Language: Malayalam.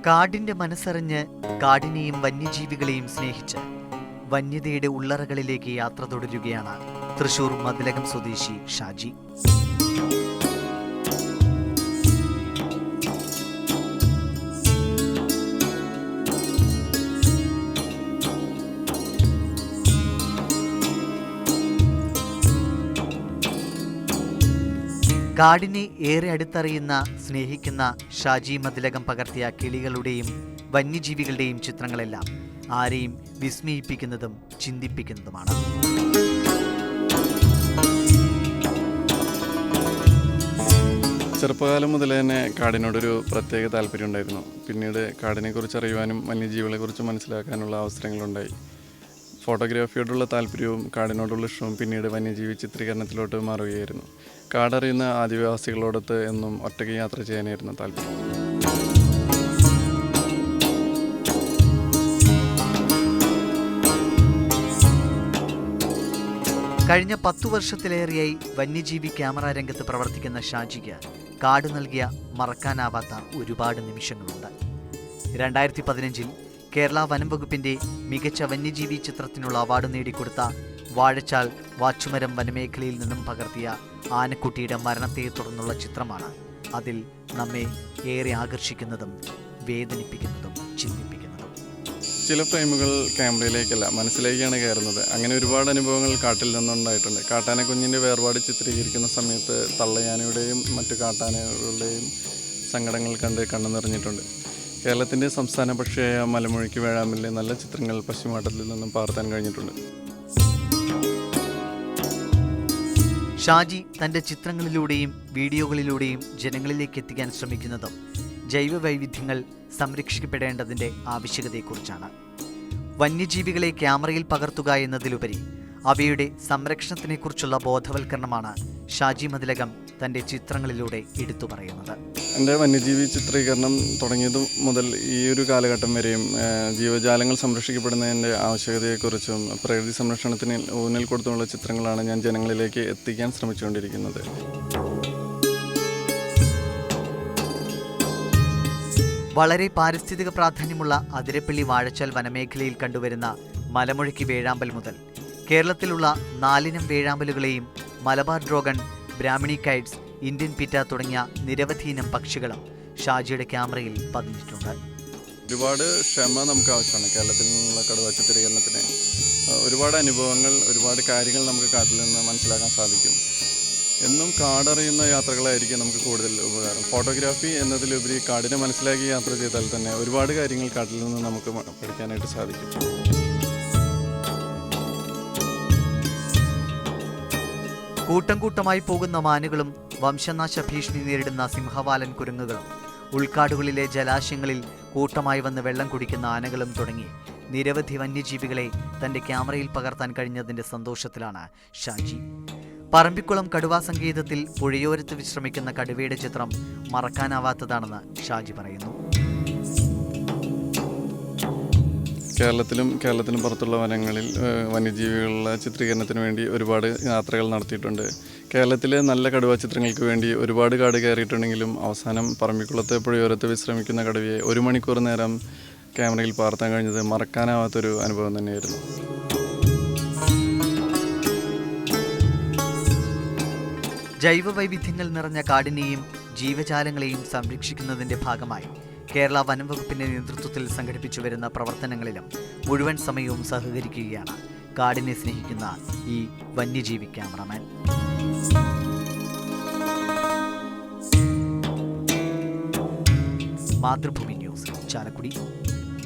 കാടിന്റെ മനസ്സറിഞ്ഞ് കാടിനെയും വന്യജീവികളെയും സ്നേഹിച്ച് വന്യതയുടെ ഉള്ളറകളിലേക്ക് യാത്ര തുടരുകയാണ് തൃശൂർ മതിലകം സ്വദേശി ഷാജി. കാടിനെ ഏറെ അടുത്തറിയുന്ന സ്നേഹിക്കുന്ന ഷാജി മതിലകം പകർത്തിയ കിളികളുടെയും വന്യജീവികളുടെയും ചിത്രങ്ങളെല്ലാം ആരെയും വിസ്മയിപ്പിക്കുന്നതും ചിന്തിപ്പിക്കുന്നതുമാണ്. ചെറുപ്പകാലം മുതൽ തന്നെ കാടിനോടൊരു പ്രത്യേക താല്പര്യം ഉണ്ടായിരുന്നു. പിന്നീട് കാടിനെക്കുറിച്ച് അറിയുവാനും വന്യജീവികളെക്കുറിച്ച് മനസ്സിലാക്കാനുള്ള അവസരങ്ങളുണ്ടായി. ഫോട്ടോഗ്രാഫിയോടുള്ള താല്പര്യവും കാടിനോടുള്ള ഇഷ്ടവും പിന്നീട് വന്യജീവി ചിത്രീകരണത്തിലോട്ട് മാറുകയായിരുന്നു. കാടറിയുന്ന ആദിവാസികളോടൊത്ത് എന്നും ഒറ്റയ്ക്ക് യാത്ര ചെയ്യാനായിരുന്നു താല്പര്യം. കഴിഞ്ഞ 10 വർഷത്തിലേറെയായി വന്യജീവി ക്യാമറ രംഗത്ത് പ്രവർത്തിക്കുന്ന ഷാജിക്ക് കാട് നൽകിയ മറക്കാനാവാത്ത ഒരുപാട് നിമിഷങ്ങളുണ്ട്. 2015 കേരള വനം വകുപ്പിന്റെ മികച്ച വന്യജീവി ചിത്രത്തിനുള്ള അവാർഡ് നേടിക്കൊടുത്ത വാഴച്ചാൽ വാച്ചുമരം വനമേഖലയിൽ നിന്നും പകർത്തിയ ആനക്കുട്ടിയുടെ മരണത്തെ തുടർന്നുള്ള ചിത്രമാണ് അതിൽ നമ്മെ ഏറെ ആകർഷിക്കുന്നതും വേദനിപ്പിക്കുന്നതും ചിന്തിപ്പിക്കുന്നതും. ചില ഫ്രെയിമുകൾ ക്യാമറയിലേക്കല്ല മനസ്സിലേക്കാണ് കയറുന്നത്. അങ്ങനെ ഒരുപാട് അനുഭവങ്ങൾ കാട്ടിൽ നിന്നുണ്ടായിട്ടുണ്ട്. കാട്ടാന കുഞ്ഞിൻ്റെ വേർപാട് ചിത്രീകരിക്കുന്ന സമയത്ത് തള്ളയാനയുടെയും മറ്റു കാട്ടാനകളുടെയും സങ്കടങ്ങൾ കണ്ട് കണ്ണു നിറഞ്ഞിട്ടുണ്ട്. കേരളത്തിൻ്റെ സംസ്ഥാന പക്ഷിയായ മലമുഴക്കി വേഴാമ്പലിലെ നല്ല ചിത്രങ്ങൾ പശ്ചിമഘട്ടത്തിൽ നിന്നും പകർത്താൻ കഴിഞ്ഞിട്ടുണ്ട്. ഷാജി തൻ്റെ ചിത്രങ്ങളിലൂടെയും വീഡിയോകളിലൂടെയും ജനങ്ങളിലേക്ക് എത്തിക്കാൻ ശ്രമിക്കുന്നതും ജൈവ വൈവിധ്യങ്ങൾ സംരക്ഷിക്കപ്പെടേണ്ടതിൻ്റെ ആവശ്യകതയെക്കുറിച്ചാണ്. വന്യജീവികളെ ക്യാമറയിൽ പകർത്തുക എന്നതിലുപരി അവയുടെ സംരക്ഷണത്തിനെക്കുറിച്ചുള്ള ബോധവൽക്കരണമാണ് ഷാജി മതിലകം തൻ്റെ ചിത്രങ്ങളിലൂടെ എടുത്തു പറയുന്നത്. എൻ്റെ വന്യജീവി ചിത്രീകരണം തുടങ്ങിയത് മുതൽ ഈ ഒരു കാലഘട്ടം വരെയും ജീവജാലങ്ങൾ സംരക്ഷിക്കപ്പെടുന്നതിൻ്റെ ആവശ്യകതയെക്കുറിച്ചും പ്രകൃതി സംരക്ഷണത്തിന് ഊന്നൽ കൊടുത്തുള്ള ചിത്രങ്ങളാണ് ഞാൻ ജനങ്ങളിലേക്ക് എത്തിക്കാൻ ശ്രമിച്ചുകൊണ്ടിരിക്കുന്നത്. വളരെ പാരിസ്ഥിതിക പ്രാധാന്യമുള്ള അതിരപ്പള്ളി വാഴച്ചാൽ വനമേഖലയിൽ കണ്ടുവരുന്ന മലമുഴക്കി വേഴാമ്പൽ മുതൽ കേരളത്തിലുള്ള 4 ഇനം വേഴാമ്പലുകളെയും മലബാർ ഡ്രോഗൺ, ബ്രാഹ്മിണി കൈറ്റ്സ്, ഇന്ത്യൻ പിറ്റ തുടങ്ങിയ നിരവധി ഇനം പക്ഷികളും ഷാജിയുടെ ക്യാമറയിൽ പതിഞ്ഞിട്ടുണ്ട്. ഒരുപാട് ക്ഷമ നമുക്ക് ആവശ്യമാണ് കേരളത്തിൽ നിന്നുള്ള കടുവ ചിത്രീകരണത്തിന്. ഒരുപാട് അനുഭവങ്ങൾ, ഒരുപാട് കാര്യങ്ങൾ നമുക്ക് കാട്ടിൽ നിന്ന് മനസ്സിലാക്കാൻ സാധിക്കും. എന്നും കാടറിയുന്ന യാത്രകളായിരിക്കും നമുക്ക് കൂടുതൽ ഉപകാരം. ഫോട്ടോഗ്രാഫി എന്നതിലുപരി കാടിനെ മനസ്സിലാക്കി യാത്ര ചെയ്താൽ തന്നെ ഒരുപാട് കാര്യങ്ങൾ കാട്ടിൽ നിന്ന് നമുക്ക് പഠിക്കാനായിട്ട് സാധിക്കും. കൂട്ടം കൂട്ടമായി പോകുന്ന മാനുകളും വംശനാശ ഭീഷണി നേരിടുന്ന സിംഹവാലൻ കുരങ്ങുകളും ഉൾക്കാടുകളിലെ ജലാശയങ്ങളിൽ കൂട്ടമായി വന്ന് വെള്ളം കുടിക്കുന്ന ആനകളും തുടങ്ങി നിരവധി വന്യജീവികളെ തൻ്റെ ക്യാമറയിൽ പകർത്താൻ കഴിഞ്ഞതിൻ്റെ സന്തോഷത്തിലാണ് ഷാജി. പറമ്പിക്കുളം കടുവാ സങ്കേതത്തിൽ പുഴയോരത്ത് വിശ്രമിക്കുന്ന കടുവയുടെ ചിത്രം മറക്കാനാവാത്തതാണെന്ന് ഷാജി പറയുന്നു. കേരളത്തിനും പുറത്തുള്ള വനങ്ങളിൽ വന്യജീവികളുടെ ചിത്രീകരണത്തിന് വേണ്ടി ഒരുപാട് യാത്രകൾ നടത്തിയിട്ടുണ്ട്. കേരളത്തിലെ നല്ല കടുവ ചിത്രങ്ങൾക്ക് വേണ്ടി ഒരുപാട് കാട് കയറിയിട്ടുണ്ടെങ്കിലും അവസാനം പറമ്പിക്കുളത്തെ പുഴയോരത്ത് വിശ്രമിക്കുന്ന കടുവയെ 1 മണിക്കൂർ നേരം ക്യാമറയിൽ പകർത്താൻ കഴിഞ്ഞത് മറക്കാനാവാത്തൊരു അനുഭവം തന്നെയായിരുന്നു. ജൈവ വൈവിധ്യങ്ങൾ നിറഞ്ഞ കാടിനെയും ജീവജാലങ്ങളെയും സംരക്ഷിക്കുന്നതിൻ്റെ ഭാഗമായി കേരള വനം വകുപ്പിന്റെ നേതൃത്വത്തിൽ സംഘടിപ്പിച്ചു വരുന്ന പ്രവർത്തനങ്ങളിലും മുഴുവൻ സമയവും സഹകരിക്കുകയാണ് കാടിനെ സ്നേഹിക്കുന്ന ഈ വന്യജീവി ക്യാമറമാൻ. മാതൃഭൂമി ന്യൂസ്, ചാലക്കുടി.